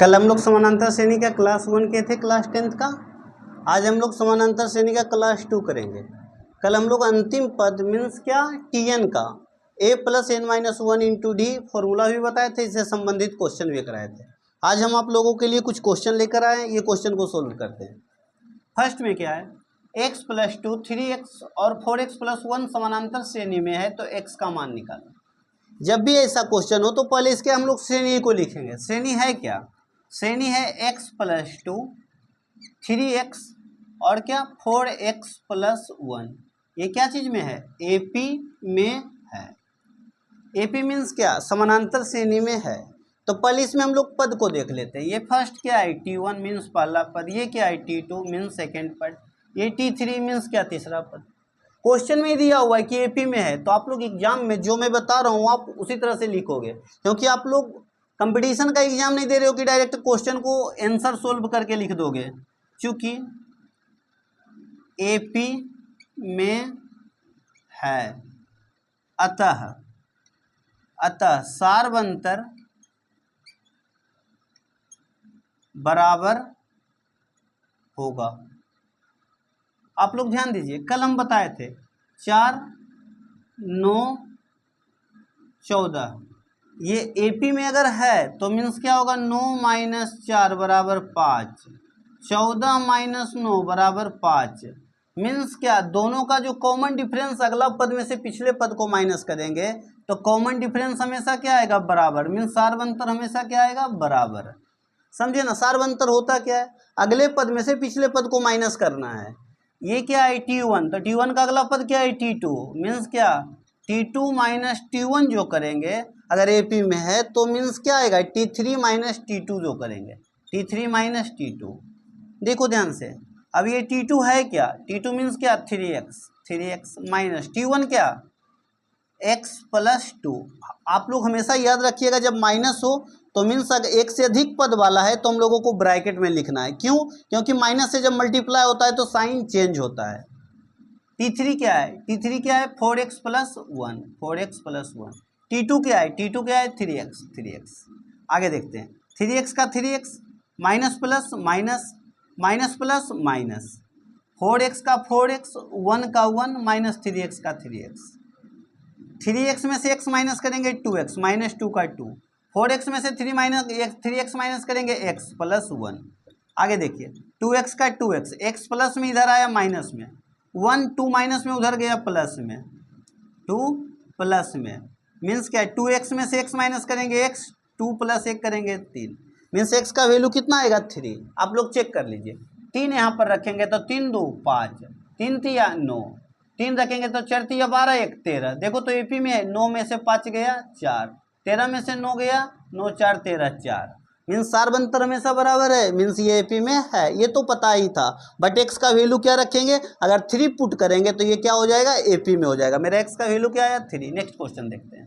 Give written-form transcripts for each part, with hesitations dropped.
कल हम लोग समानांतर श्रेणी का क्लास 1 के थे, क्लास 10 का। आज हम लोग समानांतर श्रेणी का क्लास 2 करेंगे। कल हम लोग अंतिम पद मीन्स क्या, टीएन का a plus N minus one into D formula भी बताए थे, इससे संबंधित क्वेश्चन भी कराए थे। आज हम आप लोगों के लिए कुछ क्वेश्चन लेकर आए हैं, ये क्वेश्चन को सोल्व करते हैं। फर्स्ट में क्या है, x प्लस 2 3x और 4x प्लस 1 समानांतर श्रेणी में है तो x का मान निकालो। जब भी ऐसा क्वेश्चन हो तो पहले इसके हम लोग श्रेणी को लिखेंगे। श्रेणी है क्या, श्रेणी है x प्लस 2 3x और क्या 4x प्लस 1। ये क्या चीज़ में है, AP में है। AP मीन्स क्या, समानांतर श्रेणी में है। तो पहले इसमें हम लोग पद को देख लेते हैं। ये फर्स्ट क्या है, T1 मीन्स पहला पद। ये क्या है, T2 मीन्स सेकेंड पद। ये T3 मीन्स क्या, तीसरा पद। क्वेश्चन में दिया हुआ है कि AP में है, तो आप लोग एग्जाम में जो मैं बता रहा हूँ आप उसी तरह से लिखोगे, क्योंकि आप लोग कंपटीशन का एग्जाम नहीं दे रहे हो कि डायरेक्ट क्वेश्चन को आंसर सोल्व करके लिख दोगे। चूंकि AP में है अतः सार्वंतर बराबर होगा। आप लोग ध्यान दीजिए, कल हम बताए थे 4 9 14। ये AP में अगर है तो मीन्स क्या होगा, 9 माइनस 4 बराबर 5, 14 माइनस 9 बराबर 5। मीन्स क्या, दोनों का जो कॉमन डिफरेंस अगला पद में से पिछले पद को माइनस करेंगे तो कॉमन डिफरेंस हमेशा क्या आएगा, बराबर। मीन्स सार्वंतर हमेशा क्या आएगा, बराबर। समझे ना, सार्वंतर होता क्या है, अगले पद में से पिछले पद को माइनस करना है। ये क्या है, T1, तो T1 का अगला पद क्या है, T2। मीन्स क्या, T2 माइनस T1 जो करेंगे अगर AP में है तो मीन्स क्या आएगा, T3 माइनस T2 जो करेंगे, T3 माइनस T2। देखो ध्यान से, अब ये T2 है क्या, T2 मीन्स क्या, 3x माइनस T1 क्या, x प्लस 2। आप लोग हमेशा याद रखिएगा जब माइनस हो तो मीन्स अगर एक से अधिक पद वाला है तो हम लोगों को ब्रैकेट में लिखना है। क्यों, क्योंकि माइनस से जब मल्टीप्लाई होता है तो साइन चेंज होता है। T3 क्या है, T3 क्या है, 4x plus 1, 4x plus 1। T2 क्या है, T2 क्या है, 3x। आगे देखते हैं, 3x का 3x minus plus minus, minus plus minus, 4x का 4x, 1 का 1 माइनस 3x का 3x। 3x में से x माइनस करेंगे 2x माइनस 2 का 2। 4x में से 3x माइनस करेंगे x प्लस 1। आगे देखिए, 2x का 2x, x प्लस में इधर आया माइनस में, 1 2 माइनस में उधर गया प्लस में, 2 प्लस में। मीन्स क्या है, 2x में से x माइनस करेंगे x, 2 प्लस 1 करेंगे 3। मीन्स x का वैल्यू कितना आएगा, 3। आप लोग चेक कर लीजिए, 3 यहाँ पर रखेंगे तो 3 2 5, 3 3 9, 3 रखेंगे तो 4 3 12 1 13। देखो तो AP में है, 9 में से 5 गया 4, 13 में से 9 गया 9 4 13 4। मीन्स सार्वंतर हमेशा बराबर है। मीन्स ये AP में है, ये तो पता ही था। बट x का वैल्यू क्या रखेंगे, अगर 3 पुट करेंगे तो ये क्या हो जाएगा, AP में हो जाएगा। मेरा x का वैल्यू क्या आया, 3। नेक्स्ट क्वेश्चन देखते हैं।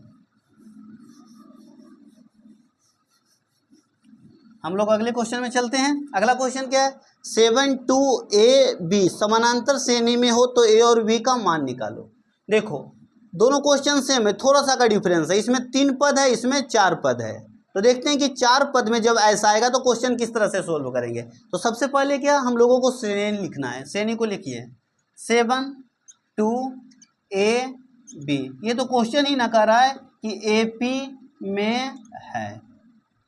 हम लोग अगले क्वेश्चन में चलते हैं। अगला क्वेश्चन क्या है, 7 2AB समानांतर श्रेणी में हो तो A और B का मान निकालो। देखो दोनों क्वेश्चन सेम है, थोड़ा सा का डिफरेंस है। इसमें 3 पद है, इसमें 4 पद है। तो देखते हैं कि 4 पद में जब ऐसा आएगा तो क्वेश्चन किस तरह से सोल्व करेंगे। तो सबसे पहले क्या, हम लोगों को श्रेणी लिखना है। श्रेणी को लिखिए 7 2AB। ये तो क्वेश्चन ही ना कर रहा है कि AP में है,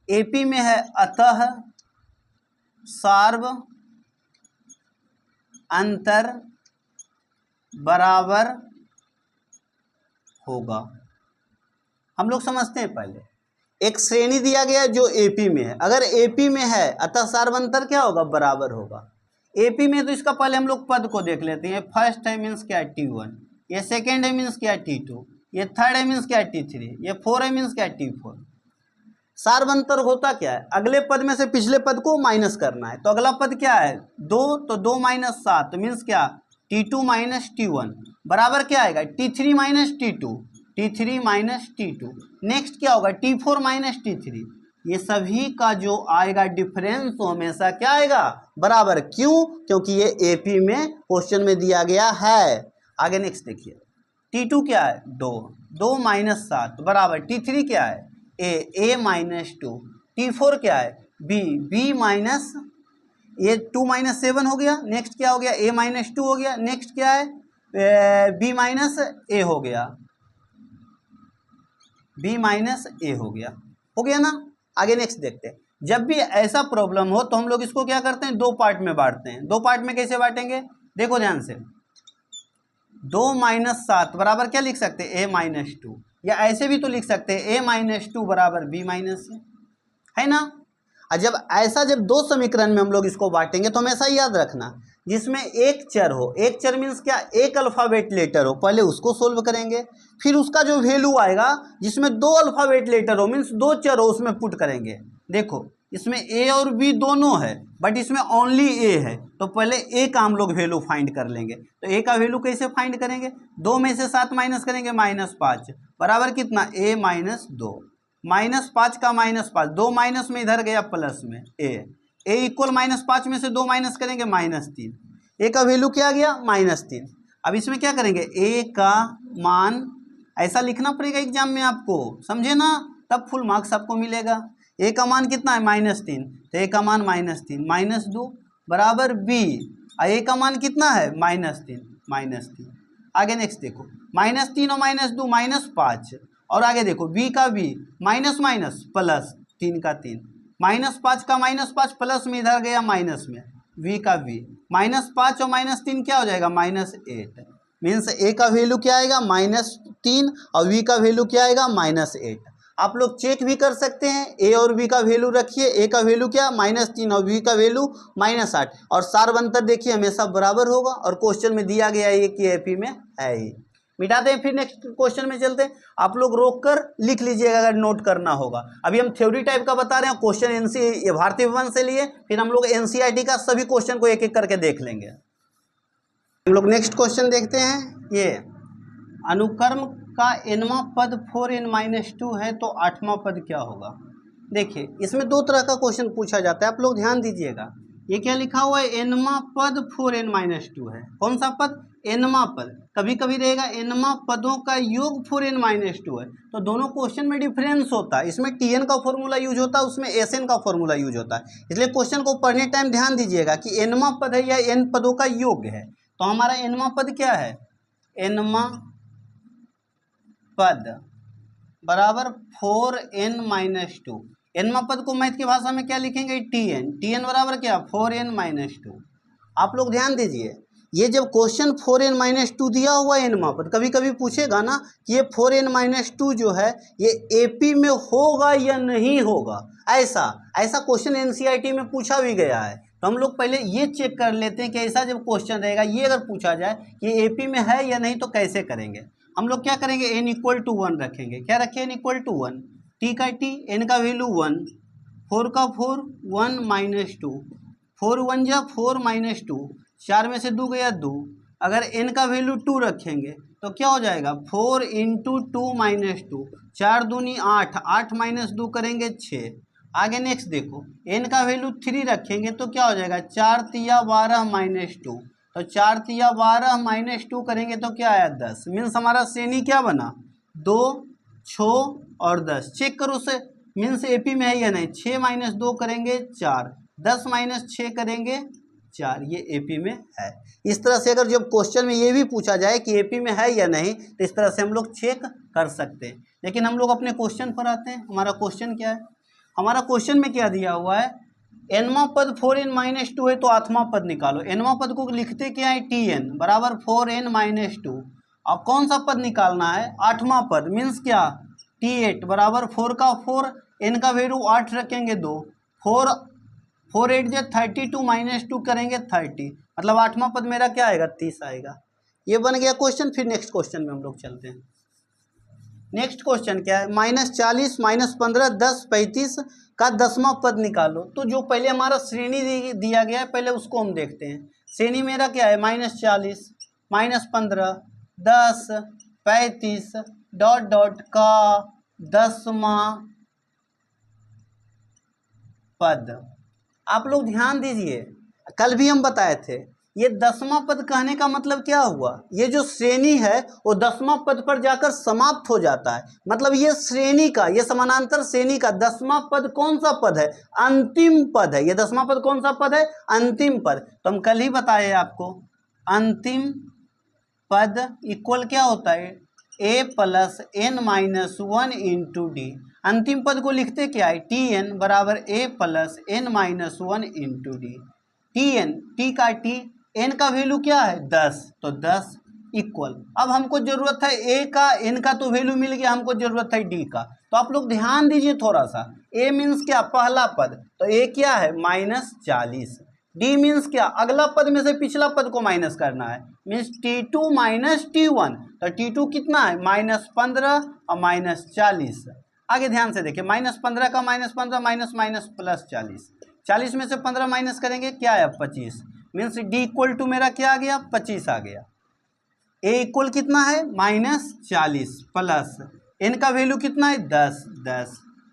AP में है अतः सार्व अंतर बराबर होगा। हम लोग समझते हैं, पहले एक श्रेणी दिया गया जो AP में है, अगर AP में है अतः सार्वंतर क्या होगा, बराबर होगा। AP में तो इसका पहले हम लोग पद को देख लेते हैं। फर्स्ट है मीन्स क्या है, T1। ये सेकेंड है मीन्स क्या है, T2। ये थर्ड है मीन्स क्या है, T3। ये 4 है मीन्स क्या है, T4। सार्वंतर होता क्या है, अगले पद में से पिछले पद को माइनस करना है। तो अगला पद क्या है, 2, तो 2 माइनस 7 मीन्स क्या, T2 माइनस T1 बराबर क्या आएगा, T3 minus T2, T3 minus T2। Next क्या होगा, T4 माइनस T3। ये सभी का जो आएगा डिफरेंस वो हमेशा क्या आएगा, बराबर। क्यों, क्योंकि ये AP में क्वेश्चन में दिया गया है। आगे नेक्स्ट देखिए, T2 क्या है, 2, 2 माइनस 7 बराबर T3 क्या है, a माइनस 2। T4 क्या है, बी माइनस, ये 2 माइनस 7 हो गया, नेक्स्ट क्या हो गया a माइनस 2 हो गया, नेक्स्ट क्या है b माइनस a हो गया, b माइनस a हो गया ना। आगे नेक्स्ट देखते हैं। जब भी ऐसा प्रॉब्लम हो तो हम लोग इसको क्या करते हैं, दो पार्ट में बांटते हैं। दो पार्ट में कैसे बांटेंगे, देखो ध्यान से, 2 माइनस 7 बराबर क्या लिख सकते हैं, a माइनस 2, या ऐसे भी तो लिख सकते हैं a माइनस 2 बराबर b माइनस है ना। और जब दो समीकरण में हम लोग इसको बांटेंगे तो हमेशा याद रखना, जिसमें एक चर हो, एक चर मीन्स क्या, एक अल्फ़ाबेट लेटर हो, पहले उसको सोल्व करेंगे, फिर उसका जो वैल्यू आएगा जिसमें दो अल्फ़ाबेट लेटर हो मीन्स दो चर हो उसमें पुट करेंगे। देखो इसमें a और b दोनों है बट इसमें ओनली a है, तो पहले a का हम लोग वैल्यू फाइंड कर लेंगे। तो a का वैल्यू कैसे फाइंड करेंगे, 2 में से 7 माइनस करेंगे, -5 बराबर कितना, a माइनस 2, -5 का -5, 2 माइनस में इधर गया प्लस में a इक्वल -5 में से 2 माइनस करेंगे -3, a का वैल्यू क्या आ गया -3। अब इसमें क्या करेंगे, a का मान ऐसा लिखना पड़ेगा एग्जाम में आपको, समझे ना, तब फुल मार्क्स आपको मिलेगा। a का मान कितना है -3, तो a का मान -3 -2 बराबर b, a का मान कितना है -3। आगे नेक्स्ट देखो, -3 और -2 -5, और आगे देखो b का b माइनस माइनस प्लस 3 का 3, -5 का -5 प्लस में इधर गया माइनस में, v का v -5 और -3 क्या हो जाएगा -8, मीन्स a का वैल्यू क्या आएगा -3 और v का वैल्यू क्या आएगा -8। आप लोग चेक भी कर सकते हैं, a और b का वैल्यू रखिए, a का वैल्यू क्या -3 और b का वैल्यू -8, और सार बनतर देखिए हमेशा बराबर होगा, और क्वेश्चन में दिया गया है कि एपी में है ही। मिटाते हैं, फिर नेक्स्ट क्वेश्चन में चलते हैं। आप लोग रोक कर लिख लीजिएगा अगर नोट करना होगा। अभी हम थ्योरी टाइप का बता रहे हैं, क्वेश्चन भारतीय विवन से लिए, फिर हम लोग एनसीईआरटी का सभी क्वेश्चन को एक एक करके देख लेंगे। हम लोग नेक्स्ट क्वेश्चन देखते हैं। ये अनुक्रम का nवां पद 4n-2 है तो 8वां पद क्या होगा। देखिए इसमें दो तरह का क्वेश्चन पूछा जाता है, आप लोग ध्यान दीजिएगा। ये क्या लिखा हुआ है, nवां पद 4n-2 है। कौन सा पद, nवां पद। कभी कभी रहेगा nवां पदों का योग 4n-2 है, तो दोनों क्वेश्चन में डिफरेंस होता है। इसमें tn का फॉर्मूला यूज होता है, उसमें sn का फॉर्मूला यूज होता है। इसलिए क्वेश्चन को पढ़ने टाइम ध्यान दीजिएगा कि nवां पद है या n पदों का योग है। तो हमारा nवां पद क्या है, nवां पद बराबर 4n-2। nवां पद को मैथ की भाषा में क्या लिखेंगे, tn बराबर क्या 4n-2। आप लोग ध्यान दीजिए, ये जब क्वेश्चन 4n-2 दिया हुआ है nवां पद, कभी कभी पूछेगा ना कि ये 4n-2 जो है ये एपी में होगा या नहीं होगा, ऐसा क्वेश्चन एनसीईआरटी में पूछा भी गया है। तो हम लोग पहले ये चेक कर लेते हैं कि ऐसा जब क्वेश्चन रहेगा, ये अगर पूछा जाए कि एपी में है या नहीं तो कैसे करेंगे। हम लोग क्या करेंगे, n = 1 रखेंगे। क्या रखें, n = 1, t का t, n का वैल्यू 1, 4 का 4, 1 - 2, 4 1 जा 4 - 2, 4 में से 2 गया 2। अगर n का वैल्यू 2 रखेंगे तो क्या हो जाएगा, 4 × 2 - 2, 4 दूनी 8, 8 - 2 करेंगे 6। आगे नेक्स्ट देखो, n का वैल्यू 3 रखेंगे तो क्या हो जाएगा, 4 तिया 12 - 2, तो 4 तिया 12 - 2 करेंगे तो क्या आया 10। मीन्स हमारा श्रेणी क्या बना, 2, 6 और 10। चेक करो से मीन्स एपी में है या नहीं। 6 - 2 करेंगे 4, 10 - 6 करेंगे 4, ये एपी में है। इस तरह से अगर जब क्वेश्चन में ये भी पूछा जाए कि एपी में है या नहीं तो इस तरह से हम लोग चेक कर सकते हैं। लेकिन हम लोग अपने क्वेश्चन पर आते हैं। हमारा क्वेश्चन क्या है, हमारा क्वेश्चन में क्या दिया हुआ है, nवां पद 4n-2 है तो 8वां पद निकालो। nवां पद को लिखते क्या है, tn बराबर 4n-2। अब कौन सा पद निकालना है, 8वां पद, मीन्स क्या, t8 बराबर 4 का 4, n का वैल्यू 8 रखेंगे 2, 4 8 जो 32 - 2 करेंगे 30, मतलब 8वां पद मेरा क्या आएगा, 30 आएगा। ये बन गया क्वेश्चन। फिर नेक्स्ट क्वेश्चन में हम लोग चलते हैं। नेक्स्ट क्वेश्चन क्या है, -40 - 15 10 35 का 10वां पद निकालो। तो जो पहले हमारा श्रेणी दिया गया है पहले उसको हम देखते हैं। श्रेणी मेरा क्या है, -40 - 15 10 35 ... का 10वां पद। आप लोग ध्यान दीजिए, कल भी हम बताए थे ये 10वां पद कहने का मतलब क्या हुआ, ये जो श्रेणी है वो 10वां पद पर जाकर समाप्त हो जाता है। मतलब ये श्रेणी का, ये समानांतर श्रेणी का 10वां पद कौन सा पद है, अंतिम पद है। ये 10वां पद कौन सा पद है, अंतिम पद। तो हम कल ही बताए आपको, अंतिम पद इक्वल क्या होता है, a plus N minus 1 into D. अंतिम पद को लिखते क्या है, टी एन बराबर a plus N minus 1 into D. T N, T का टी, एन का वैल्यू क्या है 10, तो 10 इक्वल। अब हमको जरूरत है ए का, एन का तो वैल्यू मिल गया, हमको जरूरत है डी का। तो आप लोग ध्यान दीजिए थोड़ा सा, ए मीन्स क्या, पहला पद, तो ए क्या है -40। डी मीन्स क्या, अगला पद में से पिछला पद को माइनस करना है, मीन्स T2 माइनस T1। तो T2 कितना है -15 और -40। आगे ध्यान से देखिए, -15 का -15 माइनस माइनस प्लस 40, 40 में से 15 माइनस करेंगे क्या है 25, मीन्स डी इक्वल टू मेरा क्या आ गया 25 आ गया। ए इक्वल कितना है -40 प्लस एन का वैल्यू कितना है 10,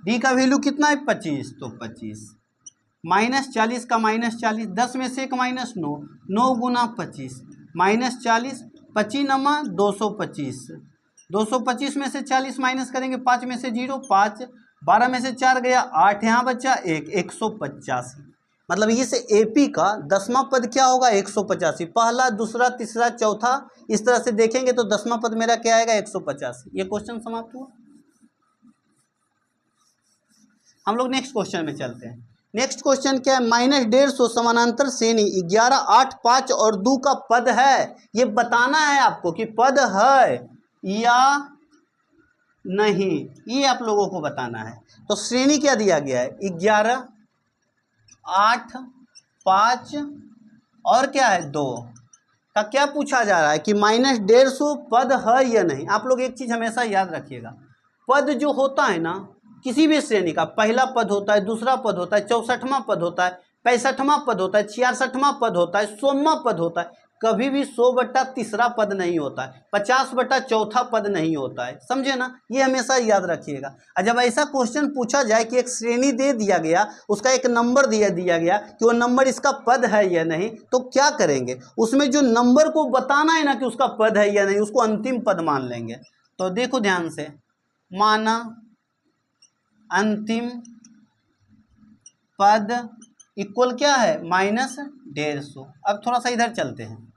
डी का वैल्यू कितना है 25, तो 25 -40 का -40, 10 में से 1 -9, 9 गुना 25 -40, 25 नमा 225, 225 में से 40 माइनस करेंगे, 5 में से 0 5, 12 में से 4 गया 8, यहाँ बचा 1, 185। मतलब इस एपी का 10वां पद क्या होगा 185, पहला दूसरा तीसरा चौथा इस तरह से देखेंगे तो 10वां पद मेरा क्या आएगा 185। ये क्वेश्चन समाप्त हुआ। हम लोग नेक्स्ट क्वेश्चन में चलते हैं। नेक्स्ट क्वेश्चन क्या है, -150 समानांतर श्रेणी 11 8 5 और 2 का पद है। ये बताना है आपको कि पद है या नहीं, ये आप लोगों को बताना है। तो श्रेणी क्या दिया गया है 11 8 5 और क्या है 2 का क्या पूछा जा रहा है कि -150 पद है या नहीं। आप लोग एक चीज़ हमेशा याद रखिएगा, पद जो होता है ना किसी भी श्रेणी का, पहला पद होता है, दूसरा पद होता है, 64वां पद होता है, 65वां पद होता है, 66वां पद होता है, 100वां पद होता है, कभी भी 100/3 पद नहीं होता है, 50/4 पद नहीं होता है, समझे ना, ये हमेशा याद रखिएगा। और जब ऐसा क्वेश्चन पूछा जाए कि एक श्रेणी दे दिया गया, उसका एक नंबर दिया गया कि वो नंबर इसका पद है या नहीं, तो क्या करेंगे, उसमें जो नंबर को बताना है ना कि उसका पद है या नहीं, उसको अंतिम पद मान लेंगे। तो देखो ध्यान से, माना अंतिम पद इक्वल क्या है -150। अब थोड़ा सा इधर चलते हैं,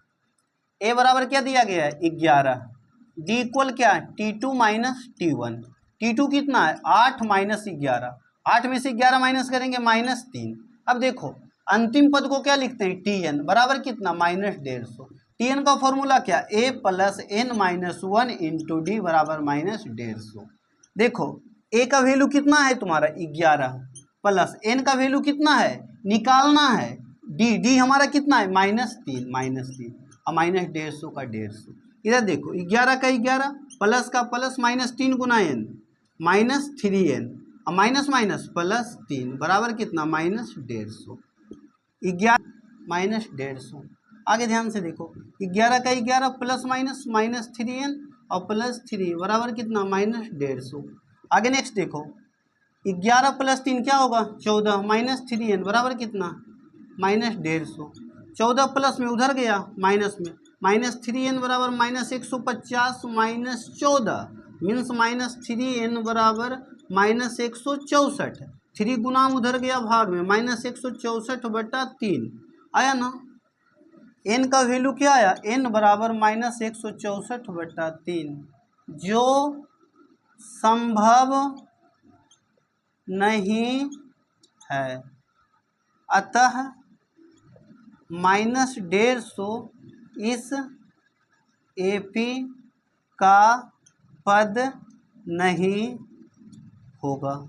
ए बराबर क्या दिया गया है 11, डी इक्वल क्या है T2 माइनस T1, T2 कितना है 8 माइनस 11, 8 में से 11 माइनस करेंगे -3। अब देखो अंतिम पद को क्या लिखते हैं Tn बराबर कितना -150। Tn का फॉर्मूला क्या, a plus n minus 1 into D बराबर -150। देखो a का वैल्यू कितना है तुम्हारा 11 प्लस n का वैल्यू कितना है निकालना है, डी हमारा कितना है -3 और -150 का 150। इधर देखो 11 का 11 प्लस का प्लस -3 गुना n -3n और माइनस माइनस प्लस 3 बराबर कितना -150, 11 -150। आगे ध्यान से देखो 11 का 11 प्लस माइनस -3n और प्लस 3 बराबर कितना -150। आगे नेक्स्ट देखो 11 प्लस 3 क्या होगा 14 -3n बराबर कितना -150। 14 प्लस में उधर गया माइनस में, -3n बराबर -150 -14 मीन्स -3n बराबर -164। 3 गुना उधर गया भाग में -164/3 आया ना। n का वैल्यू क्या आया n बराबर -164/3 जो संभव नहीं है, अतः -150 इस एपी का पद नहीं होगा।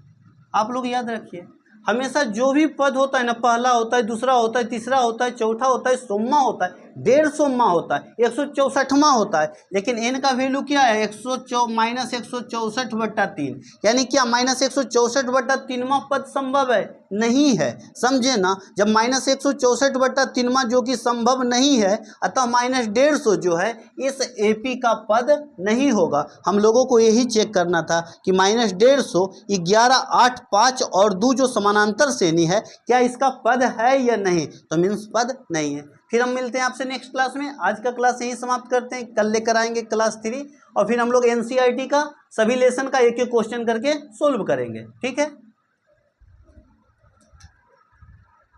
आप लोग याद रखिए हमेशा जो भी पद होता है ना, पहला होता है, दूसरा होता है, तीसरा होता है, चौथा होता है, 100वां होता है, 150वां होता है, 164वां होता है, लेकिन n का वैल्यू क्या है -164/3 यानी क्या -164/3वां पद संभव है नहीं है, समझे ना। जब -164/3वां जो कि संभव नहीं है, अतः -150 जो है इस एपी का पद नहीं होगा। हम लोगों को यही चेक करना था कि -150 11 8 5 और 2 जो समानांतर श्रेणी है क्या इसका पद है या नहीं, तो मीन्स पद नहीं है। फिर हम मिलते हैं आपसे नेक्स्ट क्लास में। आज का क्लास यहीं समाप्त करते हैं, कल लेकर आएंगे क्लास 3 और फिर हम लोग एनसीईआरटी का सभी लेसन का एक एक क्वेश्चन करके सोल्व करेंगे। ठीक है।